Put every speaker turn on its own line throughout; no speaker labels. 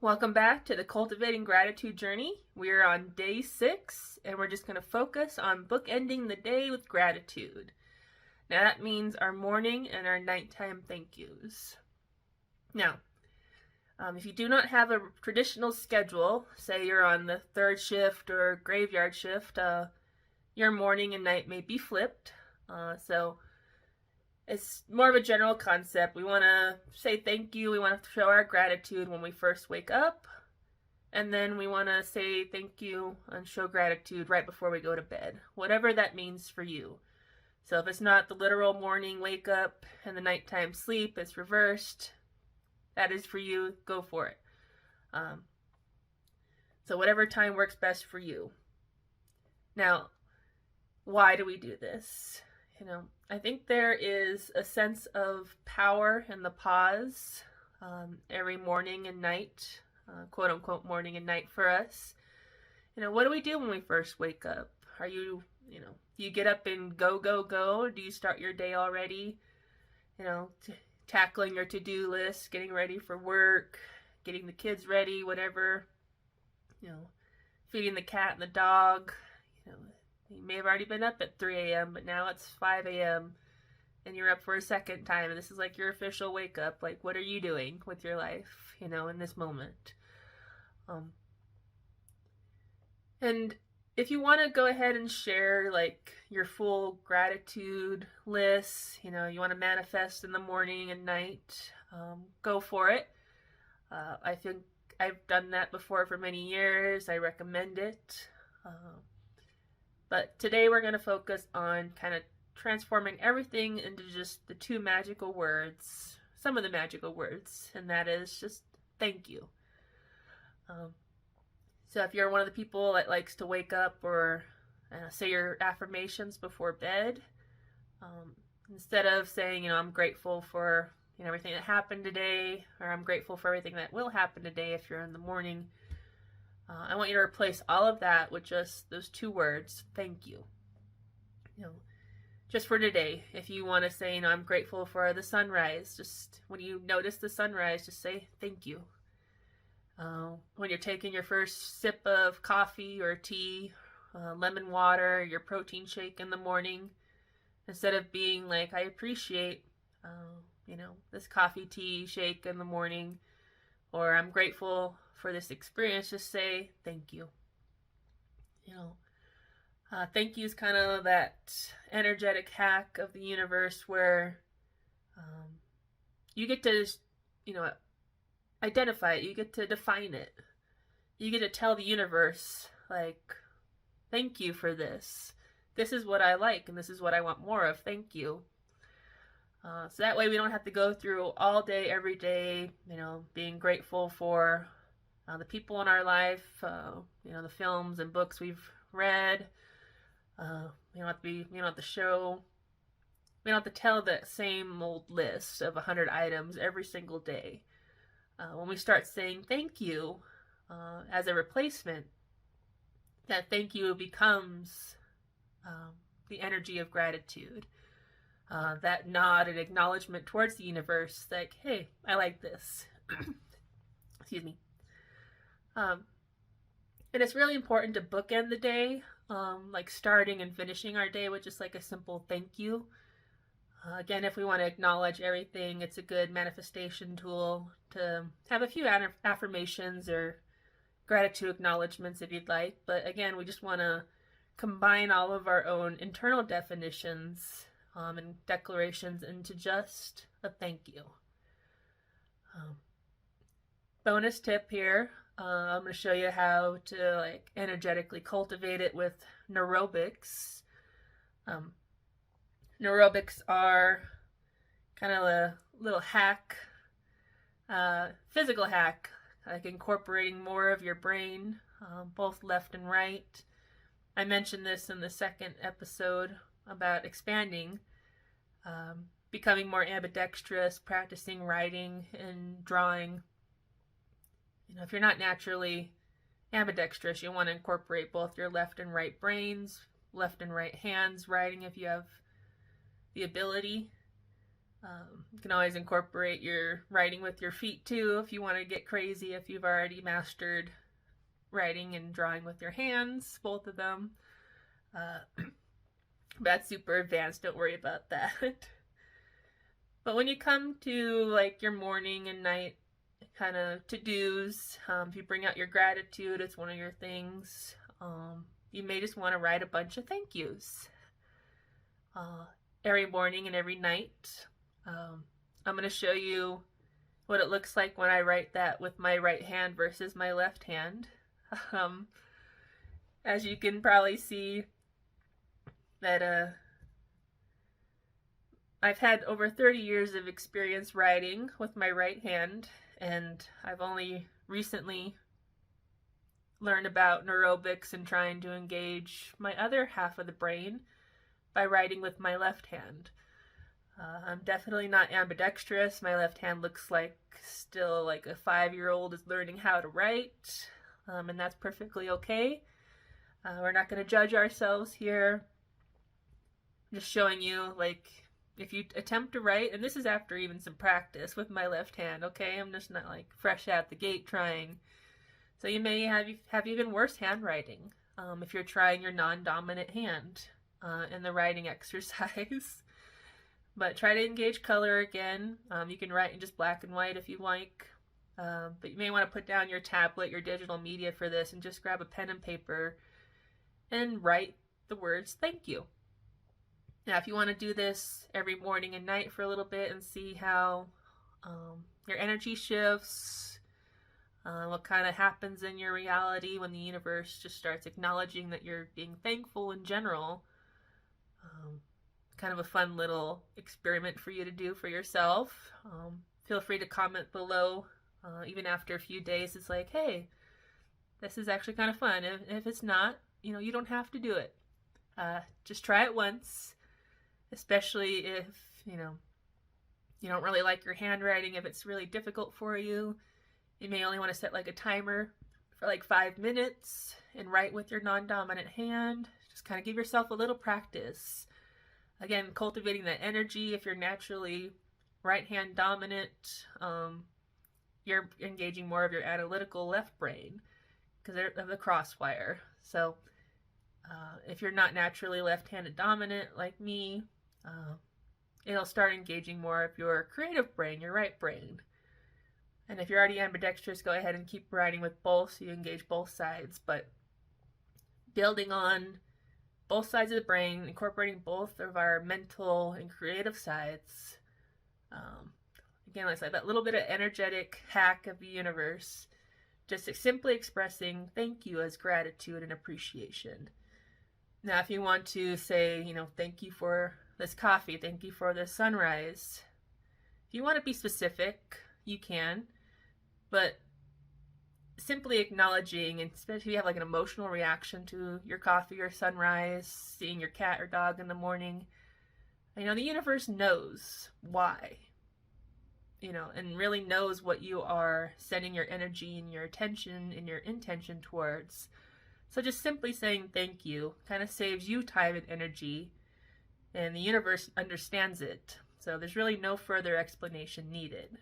Welcome back to the Cultivating Gratitude journey. We're on day 6, and we're just going to focus on bookending the day with gratitude. Now that means our morning and our nighttime thank yous. Now, if you do not have a traditional schedule, say you're on the third shift or graveyard shift, your morning and night may be flipped. So it's more of a general concept. We want to say thank you. We want to show our gratitude when we first wake up. And then we want to say thank you and show gratitude right before we go to bed. Whatever that means for you. So if it's not the literal morning wake up and the nighttime sleep, it's reversed. That is for you. Go for it. So whatever time works best for you. Now, why do we do this? I think there is a sense of power in the pause every morning and night, quote unquote morning and night for us. What do we do when we first wake up? Are you, do you get up and go, go, go? Or do you start your day already, tackling your to-do list, getting ready for work, getting the kids ready, whatever, feeding the cat and the dog, you may have already been up at 3 a.m., but now it's 5 a.m. and you're up for a second time, and this is like your official wake up. Like, what are you doing with your life, in this moment? And if you want to go ahead and share like your full gratitude list, you want to manifest in the morning and night, go for it. I think I've done that before for many years. I recommend it. But today we're going to focus on kind of transforming everything into just the two magical words, some of the magical words, and that is just thank you. So if you're one of the people that likes to wake up or say your affirmations before bed, instead of saying, I'm grateful for everything that happened today, or I'm grateful for everything that will happen today if you're in the morning, I want you to replace all of that with just those two words, thank you. Just for today, if you want to say, I'm grateful for the sunrise, just when you notice the sunrise, just say thank you. When you're taking your first sip of coffee or tea, lemon water, your protein shake in the morning, instead of being like, I appreciate, this coffee tea shake in the morning, or I'm grateful for this experience, just say thank you. Thank you is kind of that energetic hack of the universe where you get to, identify it. You get to define it. You get to tell the universe, like, thank you for this. This is what I like, and this is what I want more of. Thank you. So that way we don't have to go through all day, every day, being grateful for the people in our life, the films and books we've read. We don't have to show. We don't have to tell that same old list of 100 items every single day. When we start saying thank you as a replacement, that thank you becomes the energy of gratitude. That nod and acknowledgement towards the universe, like, hey, I like this. Excuse me. And it's really important to bookend the day, like starting and finishing our day with just like a simple thank you. Again, if we want to acknowledge everything, it's a good manifestation tool to have a few affirmations or gratitude acknowledgements if you'd like. But again, we just want to combine all of our own internal definitions and declarations into just a thank you. Bonus tip here. I'm going to show you how to energetically cultivate it with neurobics. Neurobics are kind of a little hack, physical hack, like incorporating more of your brain, both left and right. I mentioned this in the second episode about expanding, becoming more ambidextrous, practicing writing and drawing. If you're not naturally ambidextrous, you want to incorporate both your left and right brains, left and right hands, writing if you have the ability. You can always incorporate your writing with your feet too if you want to get crazy, if you've already mastered writing and drawing with your hands, both of them. That's super advanced, don't worry about that. But when you come to like your morning and night kind of to-dos, if you bring out your gratitude, it's one of your things. You may just want to write a bunch of thank yous every morning and every night. I'm going to show you what it looks like when I write that with my right hand versus my left hand. As you can probably see that I've had over 30 years of experience writing with my right hand, and I've only recently learned about neurobics and trying to engage my other half of the brain by writing with my left hand. I'm definitely not ambidextrous. My left hand looks like still like a 5-year-old is learning how to write, and that's perfectly okay. We're not going to judge ourselves here. I'm just showing you, like, if you attempt to write, and this is after even some practice with my left hand, okay? I'm just not like fresh out the gate trying. So you may have even worse handwriting if you're trying your non-dominant hand in the writing exercise. But try to engage color again. You can write in just black and white if you like. But you may want to put down your tablet, your digital media for this, and just grab a pen and paper and write the words thank you. Now, if you want to do this every morning and night for a little bit and see how your energy shifts, what kind of happens in your reality when the universe just starts acknowledging that you're being thankful in general, kind of a fun little experiment for you to do for yourself. Feel free to comment below, even after a few days. It's like, hey, this is actually kind of fun. If it's not, you don't have to do it. Just try it once, especially if, you don't really like your handwriting. If it's really difficult for you, you may only want to set like a timer for like 5 minutes and write with your non-dominant hand. Just kind of give yourself a little practice. Again, cultivating that energy. If you're naturally right hand dominant, you're engaging more of your analytical left brain because of the crosswire. So if you're not naturally left-handed dominant like me, it'll start engaging more of your creative brain, your right brain. And if you're already ambidextrous, go ahead and keep writing with both so you engage both sides. But building on both sides of the brain, incorporating both of our mental and creative sides. Again, like I said, that little bit of energetic hack of the universe, just simply expressing thank you as gratitude and appreciation. Now, if you want to say, thank you for this coffee, thank you for this sunrise, if you want to be specific, you can, but simply acknowledging, and especially if you have like an emotional reaction to your coffee or sunrise, seeing your cat or dog in the morning, the universe knows why, and really knows what you are sending your energy and your attention and your intention towards. So just simply saying thank you kind of saves you time and energy, and the universe understands it. So there's really no further explanation needed.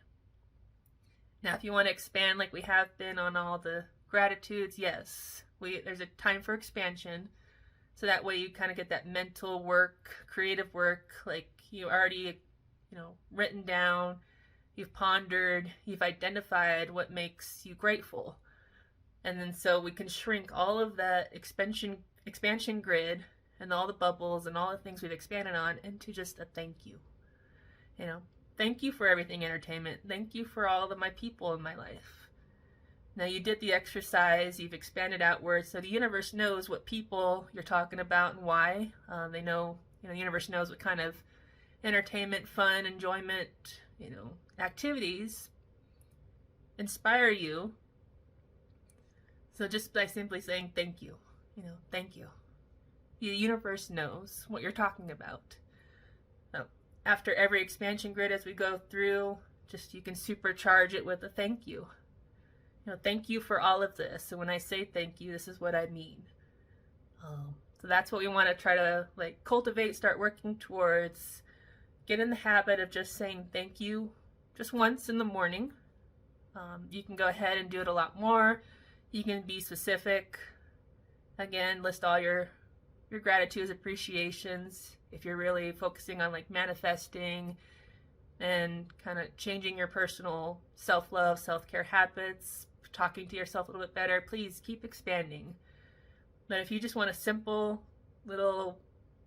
Now, if you want to expand like we have been on all the gratitudes, yes, there's a time for expansion. So that way you kind of get that mental work, creative work, like you already, written down, you've pondered, you've identified what makes you grateful. And then so we can shrink all of that expansion grid and all the bubbles and all the things we've expanded on into just a thank you. Thank you for everything entertainment. Thank you for all of my people in my life. Now you did the exercise, you've expanded outwards, so the universe knows what people you're talking about and why. They know, the universe knows what kind of entertainment, fun, enjoyment, activities inspire you. So just by simply saying thank you, thank you. The universe knows what you're talking about. So after every expansion grid as we go through, you can supercharge it with a thank you. Thank you for all of this. So when I say thank you, this is what I mean. So that's what we want to try to cultivate, start working towards. get in the habit of just saying thank you just once in the morning. You can go ahead and do it a lot more. You can be specific. Again, list all your gratitudes, appreciations. If you're really focusing on like manifesting and kind of changing your personal self-love, self-care habits, talking to yourself a little bit better, please keep expanding. But if you just want a simple little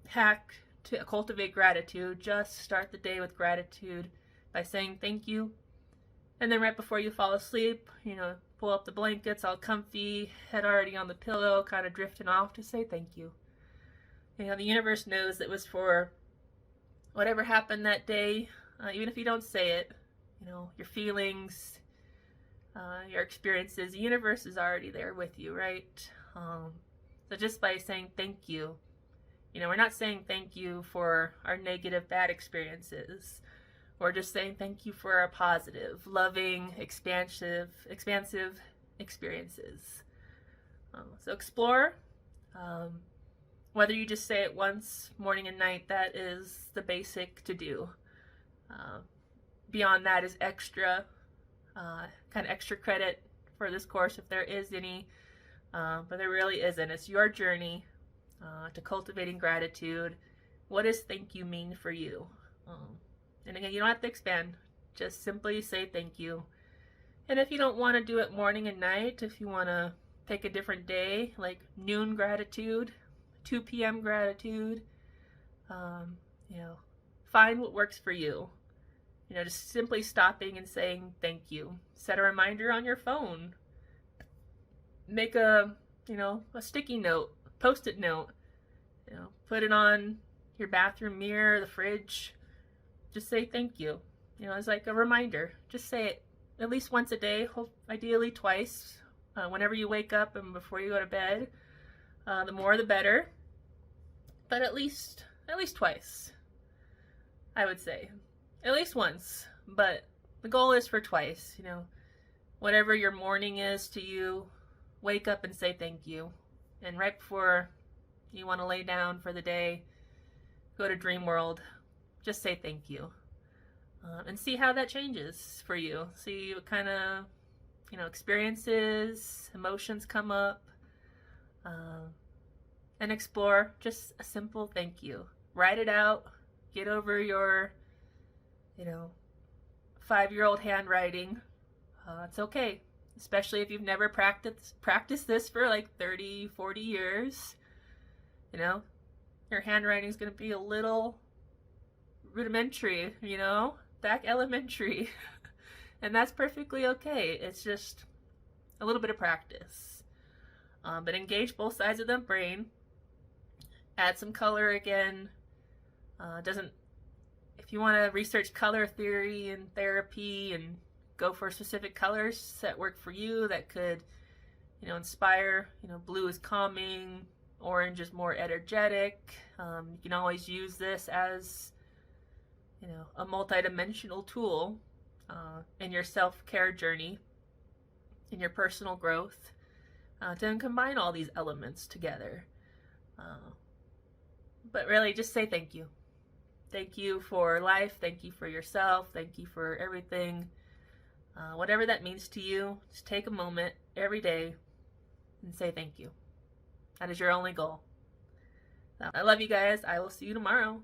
hack to cultivate gratitude, just start the day with gratitude by saying thank you. And then right before you fall asleep, pull up the blankets all comfy, head already on the pillow, kind of drifting off, to say thank you. The universe knows it was for whatever happened that day, even if you don't say it, your feelings, your experiences, the universe is already there with you, right? So just by saying thank you, we're not saying thank you for our negative, bad experiences. We're just saying thank you for our positive, loving, expansive experiences. So explore. Whether you just say it once, morning and night, that is the basic to do. Beyond that is extra, kind of extra credit for this course if there is any, but there really isn't. It's your journey to cultivating gratitude. What does thank you mean for you? And again, you don't have to expand. Just simply say thank you. And if you don't want to do it morning and night, if you want to pick a different day, like noon gratitude, 2 p.m. gratitude, find what works for you. Just simply stopping and saying thank you. Set a reminder on your phone. Make a sticky note, post-it note. Put it on your bathroom mirror, the fridge. Just say thank you. It's like a reminder. Just say it at least once a day, ideally twice, whenever you wake up and before you go to bed. The more the better, but at least twice, I would say. At least once, but the goal is for twice. Whatever your morning is to you, wake up and say thank you. And right before you want to lay down for the day, go to dream world, just say thank you. And see how that changes for you. See what kind of experiences, emotions come up. And explore just a simple thank you. Write it out. Get over your 5-year-old handwriting. It's okay, especially if you've never practiced this for like 30, 40 years. Your handwriting is going to be a little rudimentary, back elementary. And that's perfectly okay. It's just a little bit of practice. But engage both sides of the brain. Add some color again. If you want to research color theory and therapy and go for specific colors that work for you, that could, inspire, blue is calming, orange is more energetic. You can always use this as, a multi-dimensional tool in your self-care journey, in your personal growth, to combine all these elements together. But really, just say thank you. Thank you for life. Thank you for yourself. Thank you for everything. Whatever that means to you, just take a moment every day and say thank you. That is your only goal. So, I love you guys. I will see you tomorrow.